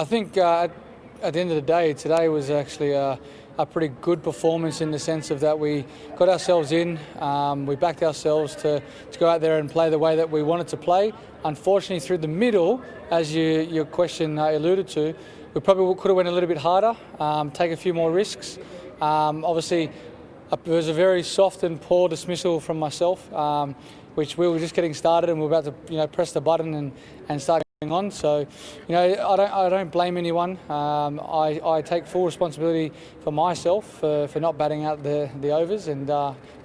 I think at the end of the day, today was actually a pretty good performance in the sense of that we got ourselves in, we backed ourselves to go out there and play the way that we wanted to play. Unfortunately, through the middle, as your question alluded to, we probably could have went a little bit harder, take a few more risks. Obviously, it was a very soft and poor dismissal from myself, which we were just getting started and we were about to press the button and start going on. So, I don't blame anyone. I take full responsibility for myself for not batting out the overs and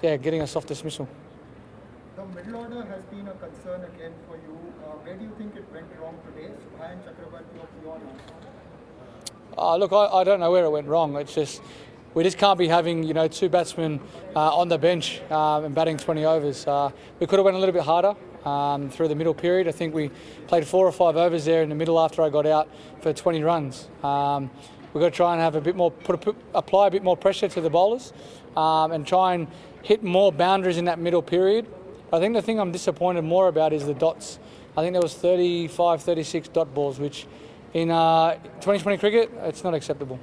getting a soft dismissal. The middle order has been a concern again for you. Where do you think it went wrong today? Subha and Chakravarti of your Look, I don't know where it went wrong. It's just we just can't be having two batsmen on the bench and batting 20 overs. We could have went a little bit harder through the middle period. I think we played 4 or 5 overs there in the middle after I got out for 20 runs. We've got to try and have a bit more, apply a bit more pressure to the bowlers and try and hit more boundaries in that middle period. I think the thing I'm disappointed more about is the dots. I think there was 35, 36 dot balls, which in 2020 cricket, it's not acceptable.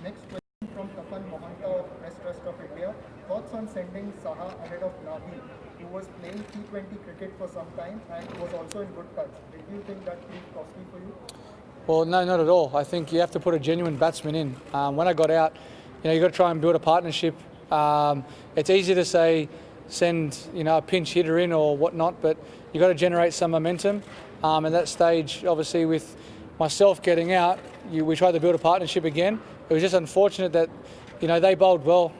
Next question from Tapan Mohanta of Press Trust of India. Thoughts on sending Saha ahead of Nabi, who was playing T20 cricket for some time and was also in good touch. Did you think that proved costly for you? Well, no, not at all. I think you have to put a genuine batsman in. When I got out, you've got to try and build a partnership. It's easy to say send a pinch hitter in or whatnot, but you've got to generate some momentum. At that stage, obviously, with myself getting out, we tried to build a partnership again. It was just unfortunate that they bowled well.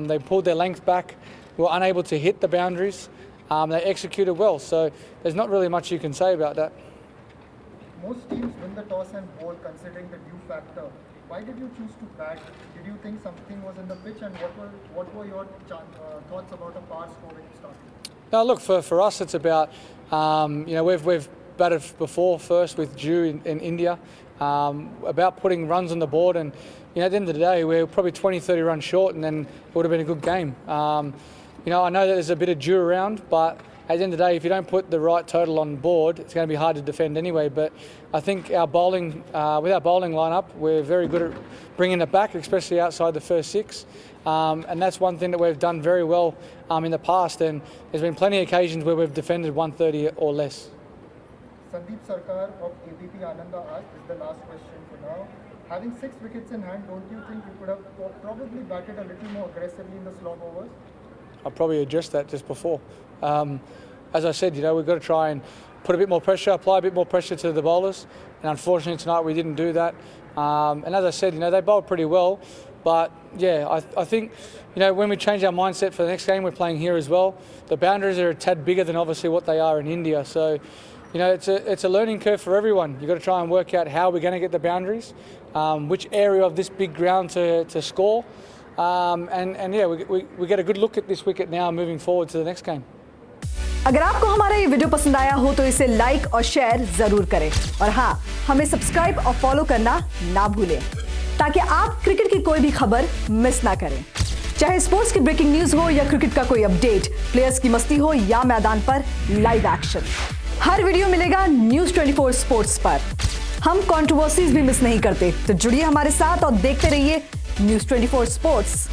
They pulled their length back. We were unable to hit the boundaries. They executed well. So there's not really much you can say about that. Most teams win the toss and bowl considering the dew factor. Why did you choose to bat? Did you think something was in the pitch, and what were your thoughts about a power scoring start? No, look, for us it's about we've batted before first with dew in India, about putting runs on the board, and at the end of the day we're probably 20-30 runs short, and then it would have been a good game. I know that there's a bit of dew around, but at the end of the day, if you don't put the right total on board, it's going to be hard to defend anyway. But I think our bowling, with our bowling lineup, we're very good at bringing it back, especially outside the first 6. And that's one thing that we've done very well in the past. And there's been plenty of occasions where we've defended 130 or less. Sandeep Sarkar of ABP Ananda asked, this is the last question for now. Having 6 wickets in hand, don't you think you could have probably batted a little more aggressively in the slog overs? I probably addressed that just before. As I said, we've got to try and put a bit more pressure, apply a bit more pressure to the bowlers. And unfortunately tonight we didn't do that. And as I said, they bowled pretty well. But yeah, I think, when we change our mindset for the next game, we're playing here as well. The boundaries are a tad bigger than obviously what they are in India. So, it's a learning curve for everyone. You've got to try and work out how we're going to get the boundaries, which area of this big ground to score. We get a good look at this wicket now moving forward to the next game. अगर आपको हमारा ये video पसंद आया हो तो इसे like और शेयर जरूर करें और हाँ, हमें सब्सक्राइब और फॉलो करना ना भूलें ताकि आप क्रिकेट की कोई भी खबर मिस ना करें। चाहे स्पोर्ट्स की ब्रेकिंग न्यूज हो या क्रिकेट का कोई अपडेट, प्लेयर्स की मस्ती हो या मैदान पर लाइव एक्शन, हर वीडियो मिलेगा न्यूज़ 24 स्पोर्ट्स पर। हम कंट्रोवर्सीज भी मिस नहीं करते, तो जुड़िए हमारे साथ और देखते रहिए न्यूज़ 24 स्पोर्ट्स।